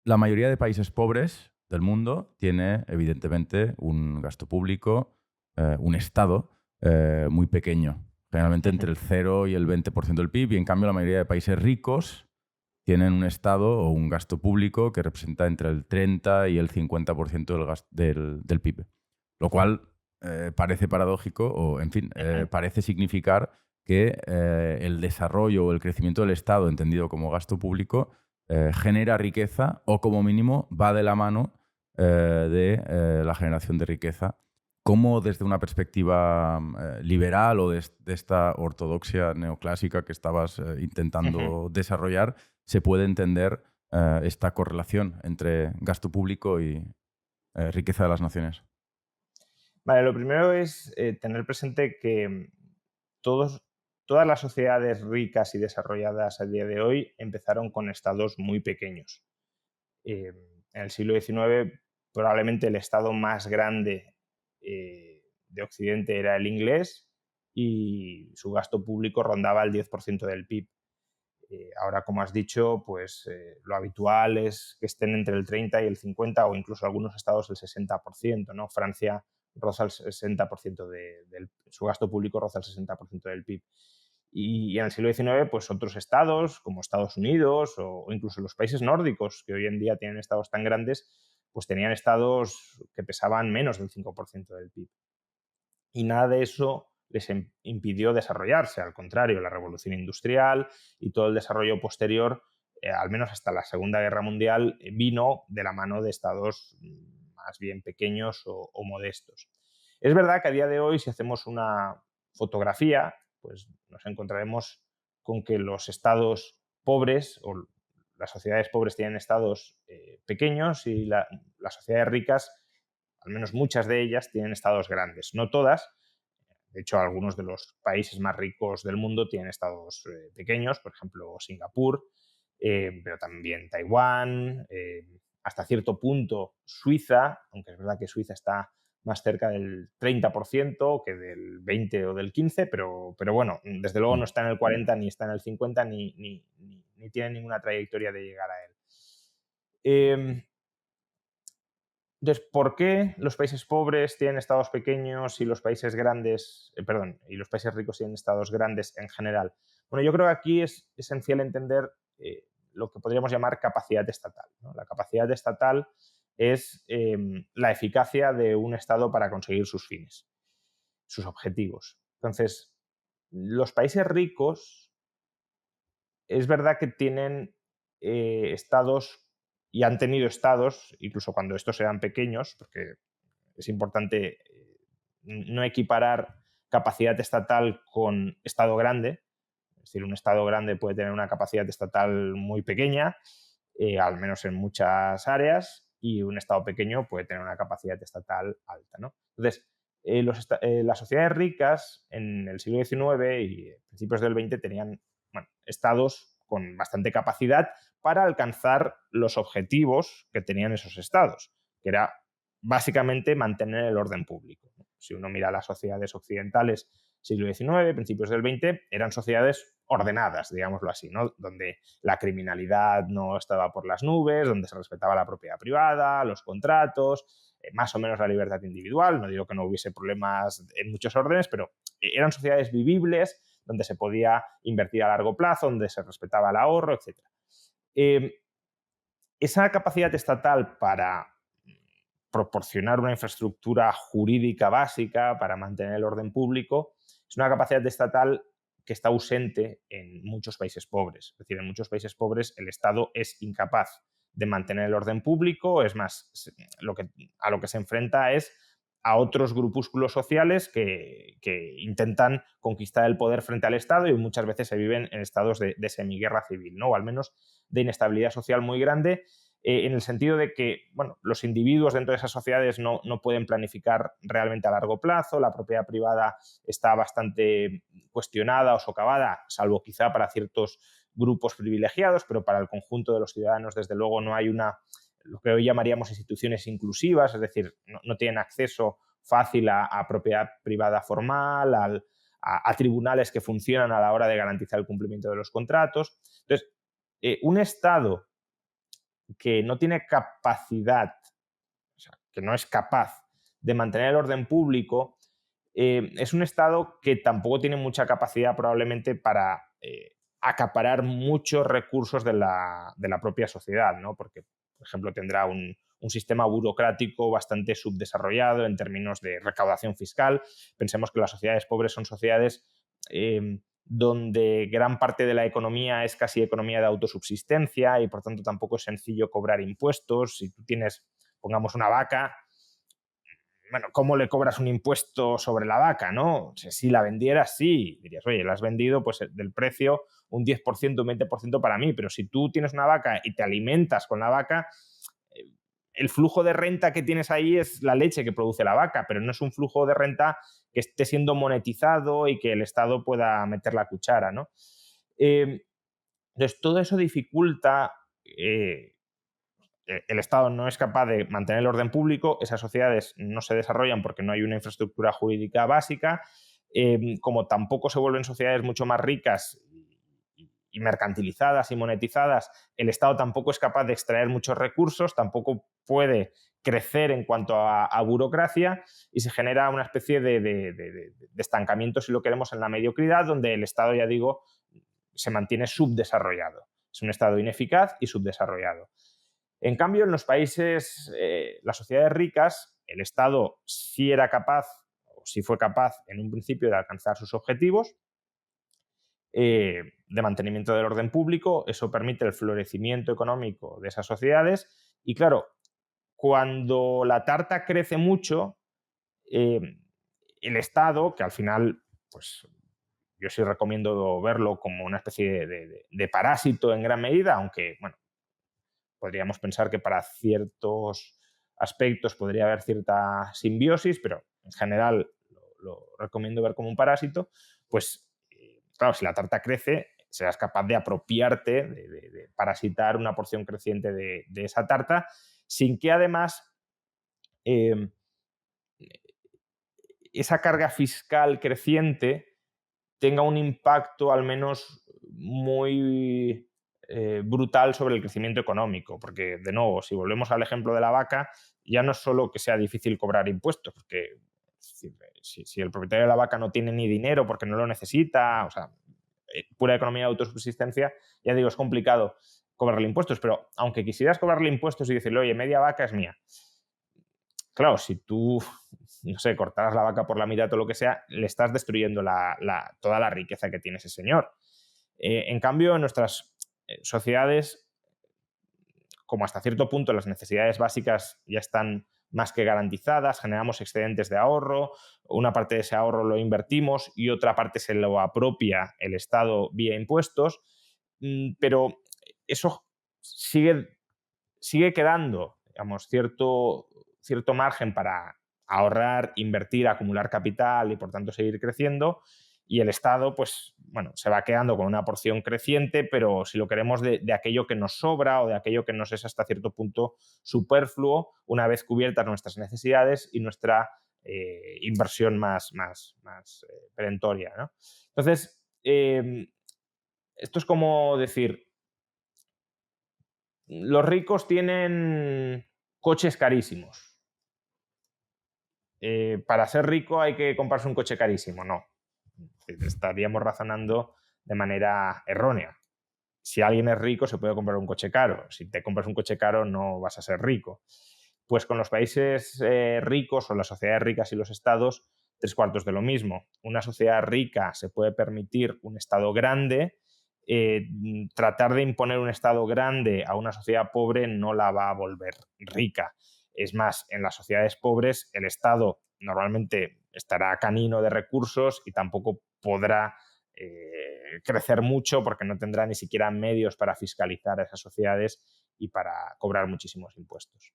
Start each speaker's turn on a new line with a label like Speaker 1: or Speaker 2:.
Speaker 1: La mayoría de países pobres del mundo tiene, evidentemente, un gasto público, un Estado muy pequeño, generalmente
Speaker 2: Ujú.
Speaker 1: entre el 0 y el 20% del PIB, y en cambio la mayoría de países ricos tienen un Estado o un gasto público que representa entre el 30 y el 50% del PIB. Lo cual parece paradójico o, en fin,
Speaker 2: Ujú.
Speaker 1: parece significar que el desarrollo o el crecimiento del Estado, entendido como gasto público, genera riqueza o, como mínimo, va de la mano de la generación de riqueza. ¿Cómo, desde una perspectiva liberal o de esta ortodoxia neoclásica que estabas
Speaker 2: Ujú.
Speaker 1: intentando desarrollar, se puede entender esta correlación entre gasto público y riqueza de las naciones?
Speaker 2: Vale, lo primero es tener presente que todos, todas las sociedades ricas y desarrolladas a día de hoy empezaron con estados muy pequeños. Eh, en el siglo XIX, probablemente el estado más grande de Occidente era el inglés y su gasto público rondaba el 10% del PIB. Ahora, como has dicho, pues lo habitual es que estén entre el 30 y el 50 o incluso algunos estados el 60%, ¿no? Francia roza el 60% su gasto público roza el 60% del PIB. Y en el siglo XIX, pues otros estados, como Estados Unidos o incluso los países nórdicos, que hoy en día tienen estados tan grandes, pues tenían estados que pesaban menos del 5% del PIB. Y nada de eso les impidió desarrollarse. Al contrario, la revolución industrial y todo el desarrollo posterior, al menos hasta la Segunda Guerra Mundial, vino de la mano de estados más bien pequeños o modestos. Es verdad que a día de hoy, si hacemos una fotografía, pues nos encontraremos con que los estados pobres o las sociedades pobres tienen estados pequeños y las sociedades ricas, al menos muchas de ellas, tienen estados grandes. No todas. De hecho, algunos de los países más ricos del mundo tienen estados pequeños, por ejemplo, Singapur, pero también Taiwán, hasta cierto punto Suiza, aunque es verdad que Suiza está más cerca del 30% que del 20 o del 15, pero bueno, desde luego no
Speaker 1: Mm.
Speaker 2: está en el 40 ni está en el 50 ni tiene ninguna trayectoria de llegar a él. Eh, entonces, ¿por qué los países pobres tienen estados pequeños y los países grandes, perdón, y los países ricos tienen estados grandes en general? Bueno, yo creo que aquí es esencial entender lo que podríamos llamar capacidad estatal, ¿no? La capacidad estatal es la eficacia de un Estado para conseguir sus fines, sus objetivos. Entonces, los países ricos es verdad que tienen estados y han tenido estados, incluso cuando estos eran pequeños, porque es importante no equiparar capacidad estatal con Estado grande. Es decir, un Estado grande puede tener una capacidad estatal muy pequeña, al menos en muchas áreas, y un Estado pequeño puede tener una capacidad estatal alta, ¿no? Entonces, las sociedades ricas en el siglo XIX y principios del XX tenían, bueno, estados con bastante capacidad para alcanzar los objetivos que tenían esos estados, que era básicamente mantener el orden público, ¿no? Si uno mira las sociedades occidentales siglo XIX, principios del XX, eran sociedades ordenadas, digámoslo así, ¿no? Donde la criminalidad no estaba por las nubes, donde se respetaba la propiedad privada, los contratos, más o menos la libertad individual. No digo que no hubiese problemas en muchos órdenes, pero eran sociedades vivibles, donde se podía invertir a largo plazo, donde se respetaba el ahorro, etc. Eh, esa capacidad estatal para proporcionar una infraestructura jurídica básica para mantener el orden público es una capacidad estatal que está ausente en muchos países pobres. Es decir, en muchos países pobres el Estado es incapaz de mantener el orden público, es más, a lo que se enfrenta es a otros grupúsculos sociales que intentan conquistar el poder frente al Estado y muchas veces se viven en estados de semiguerra civil, ¿no? O al menos de inestabilidad social muy grande, en el sentido de que, bueno, los individuos dentro de esas sociedades no pueden planificar realmente a largo plazo, la propiedad privada está bastante cuestionada o socavada, salvo quizá para ciertos grupos privilegiados, pero para el conjunto de los ciudadanos, desde luego, no hay lo que hoy llamaríamos instituciones inclusivas, es decir, no tienen acceso fácil a propiedad privada formal, a tribunales que funcionan a la hora de garantizar el cumplimiento de los contratos. Entonces, un Estado que no tiene capacidad, o sea, que no es capaz de mantener el orden público, es un Estado que tampoco tiene mucha capacidad probablemente para acaparar muchos recursos de la propia sociedad, ¿no? Porque, por ejemplo, tendrá un sistema burocrático bastante subdesarrollado en términos de recaudación fiscal. Pensemos que las sociedades pobres son sociedades donde gran parte de la economía es casi economía de autosubsistencia y por tanto tampoco es sencillo cobrar impuestos. Si tú tienes, pongamos, una vaca, bueno, ¿cómo le cobras un impuesto sobre la vaca, no? O sea, si la vendieras, sí, dirías, oye, la has vendido, pues del precio un 10%, un 20% para mí, pero si tú tienes una vaca y te alimentas con la vaca, el flujo de renta que tienes ahí es la leche que produce la vaca, pero no es un flujo de renta que esté siendo monetizado y que el Estado pueda meter la cuchara, ¿no? Entonces, todo eso dificulta el Estado no es capaz de mantener el orden público, esas sociedades no se desarrollan porque no hay una infraestructura jurídica básica, como tampoco se vuelven sociedades mucho más ricas y mercantilizadas y monetizadas, el Estado tampoco es capaz de extraer muchos recursos, tampoco puede crecer en cuanto a burocracia y se genera una especie de estancamiento, si lo queremos, en la mediocridad, donde el Estado, ya digo, se mantiene subdesarrollado. Es un Estado ineficaz y subdesarrollado. En cambio, en los países, las sociedades ricas, el Estado sí era capaz, o sí fue capaz en un principio de alcanzar sus objetivos de mantenimiento del orden público. Eso permite el florecimiento económico de esas sociedades. Y claro, cuando la tarta crece mucho, el Estado, que al final, pues yo sí recomiendo verlo como una especie de parásito en gran medida, aunque, bueno, podríamos pensar que para ciertos aspectos podría haber cierta simbiosis, pero en general lo recomiendo ver como un parásito, pues claro, si la tarta crece, serás capaz de apropiarte, de parasitar una porción creciente de esa tarta, sin que además eh, esa carga fiscal creciente tenga un impacto al menos muy brutal sobre el crecimiento económico. Porque, de nuevo, si volvemos al ejemplo de la vaca, ya no es solo que sea difícil cobrar impuestos, porque si el propietario de la vaca no tiene ni dinero porque no lo necesita, o sea, pura economía de autosubsistencia, ya digo, es complicado cobrarle impuestos, pero aunque quisieras cobrarle impuestos y decirle, oye, media vaca es mía, claro, si tú, no sé, cortaras la vaca por la mitad o lo que sea, le estás destruyendo toda la riqueza que tiene ese señor. En cambio, en nuestras sociedades, como hasta cierto punto las necesidades básicas ya están más que garantizadas, generamos excedentes de ahorro, una parte de ese ahorro lo invertimos y otra parte se lo apropia el Estado vía impuestos, pero eso sigue quedando, digamos, cierto margen para ahorrar, invertir, acumular capital y por tanto seguir creciendo. Y el Estado, pues, bueno, se va quedando con una porción creciente, pero si lo queremos de aquello que nos sobra o de aquello que nos es hasta cierto punto superfluo, una vez cubiertas nuestras necesidades y nuestra inversión más perentoria, ¿no? Entonces, esto es como decir, los ricos tienen coches carísimos. Para ser rico hay que comprarse un coche carísimo. No. Estaríamos razonando de manera errónea. Si alguien es rico, se puede comprar un coche caro. Si te compras un coche caro, no vas a ser rico. Pues con los países ricos o las sociedades ricas y los estados, tres cuartos de lo mismo. Una sociedad rica se puede permitir un estado grande. Tratar de imponer un estado grande a una sociedad pobre no la va a volver rica. Es más, en las sociedades pobres el Estado normalmente estará canino de recursos y tampoco podrá crecer mucho porque no tendrá ni siquiera medios para fiscalizar a esas sociedades y para cobrar muchísimos impuestos.